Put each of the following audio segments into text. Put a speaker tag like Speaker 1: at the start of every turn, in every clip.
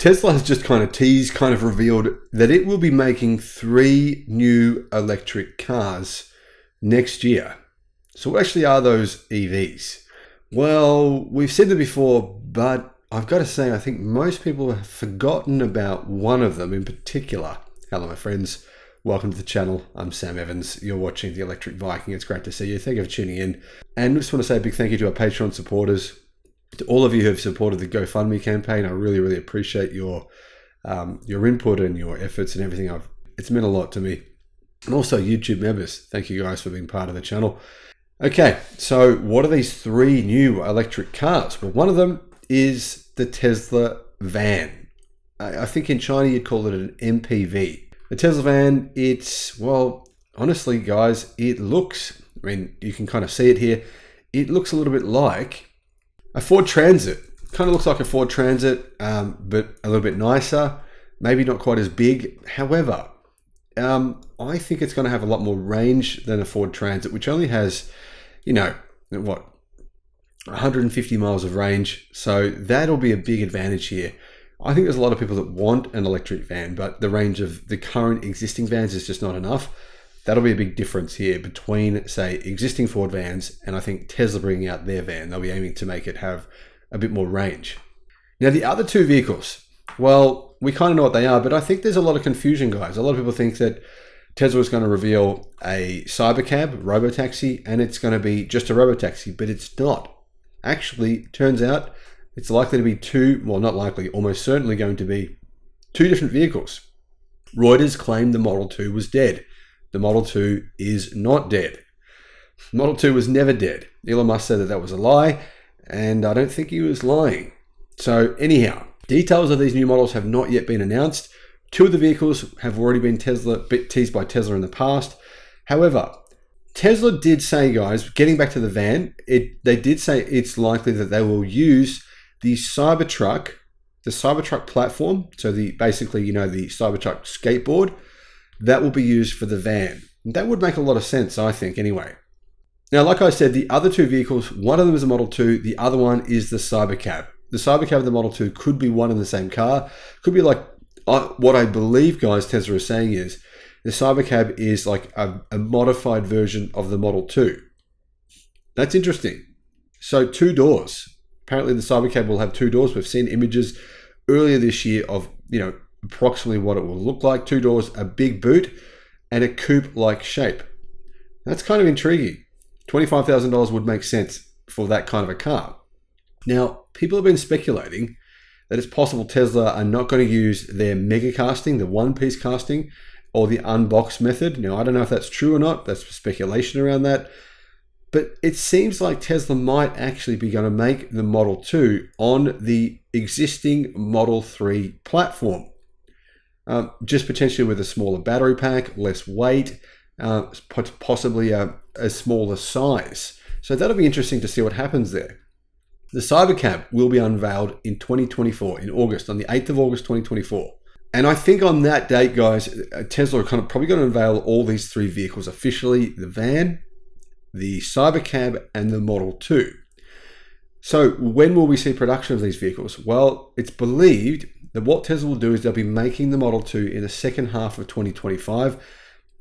Speaker 1: Tesla has just kind of revealed that it will be making 3 new electric cars next year. So what actually are those EVs? Well, we've said them before, but I've got to say, I think most people have forgotten about one of them in particular. Hello, my friends. Welcome to the channel. I'm Sam Evans. You're watching the Electric Viking. It's great to see you. Thank you for tuning in. And I just want to say a big thank you to our Patreon supporters, to all of you who have supported the GoFundMe campaign. I really, really appreciate your input and your efforts and everything. It's meant a lot to me. And also YouTube members. Thank you guys for being part of the channel. Okay, so what are these 3 new electric cars? Well, one of them is the Tesla van. I think in China you'd call it an MPV. The Tesla van, honestly guys, it looks, you can kind of see it here. It looks a little bit like a Ford Transit. Kind of looks like a Ford Transit, but a little bit nicer. Maybe not quite as big. However, I think it's going to have a lot more range than a Ford Transit, which only has, 150 miles of range. So that'll be a big advantage here. I think there's a lot of people that want an electric van, but the range of the current existing vans is just not enough. That'll be a big difference here between, say, existing Ford vans and I think Tesla bringing out their van. They'll be aiming to make it have a bit more range. Now, the other 2 vehicles, well, we kind of know what they are, but I think there's a lot of confusion, guys. A lot of people think that Tesla is going to reveal a cybercab, robotaxi, and it's going to be just a robotaxi, but it's not. Actually, turns out it's likely to be almost certainly going to be 2 different vehicles. Reuters claimed the Model 2 was dead. The Model 2 is not dead. Model 2 was never dead. Elon Musk said that was a lie, and I don't think he was lying. So anyhow, details of these new models have not yet been announced. 2 of the vehicles have already been teased by Tesla in the past. However, Tesla did say, guys, getting back to the van, they did say it's likely that they will use the Cybertruck platform. So the Cybertruck skateboard, that will be used for the van. That would make a lot of sense, I think, anyway. Now, like I said, the other 2 vehicles, one of them is a Model 2, the other one is the cybercab. The cybercab and the Model 2 could be one and the same car. Could be like, what I believe, guys, Tesla is saying is the cybercab is like a modified version of the Model 2. That's interesting. So 2 doors. Apparently the cybercab will have 2 doors. We've seen images earlier this year of, approximately what it will look like. 2 doors, a big boot, and a coupe-like shape. That's kind of intriguing. $25,000 would make sense for that kind of a car. Now, people have been speculating that it's possible Tesla are not going to use their mega casting, the one-piece casting, or the unbox method. Now, I don't know if that's true or not. That's speculation around that. But it seems like Tesla might actually be going to make the Model 2 on the existing Model 3 platform. Just potentially with a smaller battery pack, less weight, possibly a smaller size. So that'll be interesting to see what happens there. The cybercab will be unveiled in 2024, in August, on the 8th of August, 2024. And I think on that date, guys, Tesla are probably going to unveil all these 3 vehicles officially: the van, the cybercab, and the Model 2. So when will we see production of these vehicles? Well, it's believed that what Tesla will do is they'll be making the Model 2 in the second half of 2025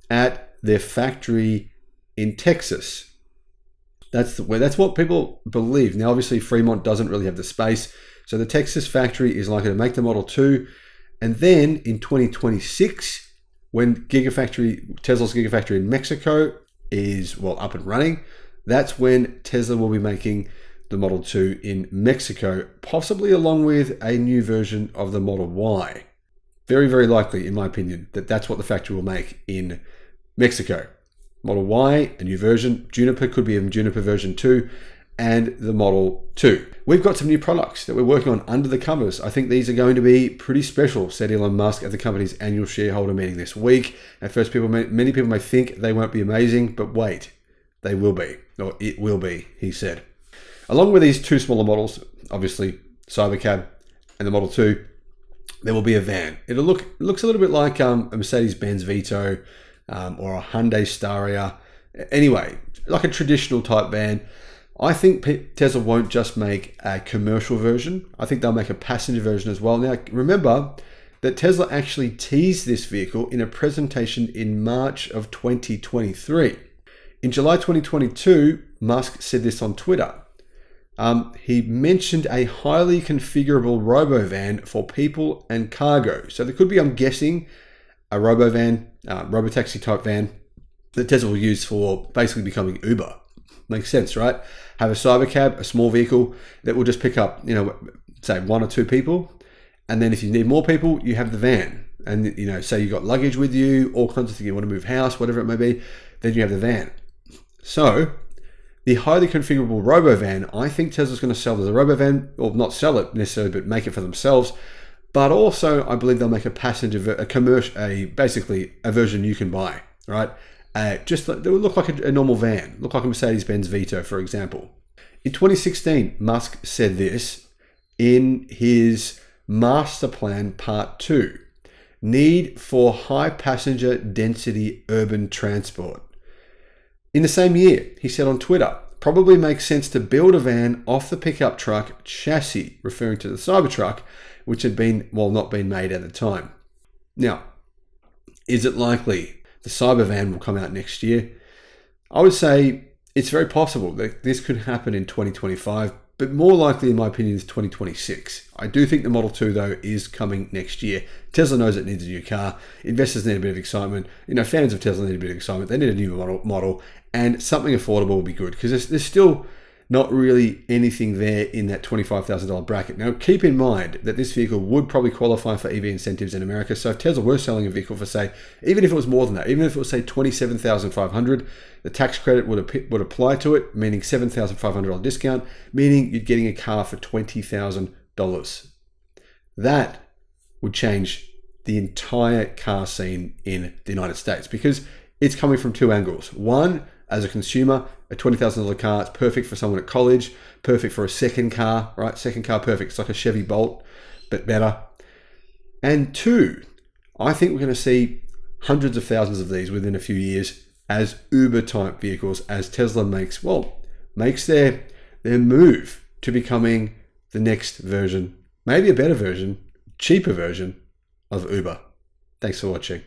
Speaker 1: at their factory in Texas. That's what people believe. Now, obviously, Fremont doesn't really have the space. So the Texas factory is likely to make the Model 2. And then in 2026, when Tesla's Gigafactory in Mexico is, up and running, that's when Tesla will be making the Model 2 in Mexico, possibly along with a new version of the Model Y. Very, very likely, in my opinion, that that's what the factory will make in Mexico. Model Y, a new version. Juniper could be even Juniper version 2, and the Model 2. We've got some new products that we're working on under the covers. I think these are going to be pretty special, said Elon Musk at the company's annual shareholder meeting this week. At first, many people may think they won't be amazing, but wait, they will be, or it will be, he said. Along with these 2 smaller models, obviously Cybercab and the Model 2, there will be a van. It looks a little bit like a Mercedes-Benz Vito or a Hyundai Staria. Anyway, like a traditional type van. I think Tesla won't just make a commercial version. I think they'll make a passenger version as well. Now, remember that Tesla actually teased this vehicle in a presentation in March of 2023. In July 2022, Musk said this on Twitter. He mentioned a highly configurable robo-van for people and cargo. So there could be, I'm guessing, a robo-van, robo-taxi type van that Tesla will use for basically becoming Uber. Makes sense, right? Have a cybercab, a small vehicle that will just pick up, say 1 or 2 people. And then if you need more people, you have the van. And, say you got luggage with you, all kinds of things, you want to move house, whatever it may be, then you have the van. So the highly configurable robo-van, I think Tesla's going to sell as a robo-van, or not sell it necessarily, but make it for themselves. But also, I believe they'll make a passenger, basically a version you can buy, right? Just they will look like a normal van, look like a Mercedes-Benz Vito, for example. In 2016, Musk said this in his Master Plan Part 2, need for high passenger density urban transport. In the same year, he said on Twitter, probably makes sense to build a van off the pickup truck chassis, referring to the Cybertruck, which had not been made at the time. Now, is it likely the Cybervan will come out next year? I would say it's very possible that this could happen in 2025, but more likely, in my opinion, is 2026. I do think the Model 2, though, is coming next year. Tesla knows it needs a new car. Investors need a bit of excitement. Fans of Tesla need a bit of excitement. They need a new model, and something affordable will be good because there's still not really anything there in that $25,000 bracket. Now, keep in mind that this vehicle would probably qualify for EV incentives in America. So if Tesla were selling a vehicle for, say, even if it was more than that, even if it was, say, $27,500, the tax credit would apply to it, meaning $7,500 discount, meaning you're getting a car for $20,000. That would change the entire car scene in the United States because it's coming from 2 angles. One, as a consumer, a $20,000 car, it's perfect for someone at college, perfect for a second car, right? Second car, perfect. It's like a Chevy Bolt, but better. And 2, I think we're going to see hundreds of thousands of these within a few years as Uber type vehicles as Tesla makes their move to becoming the next version, maybe a better version, cheaper version of Uber. Thanks for watching.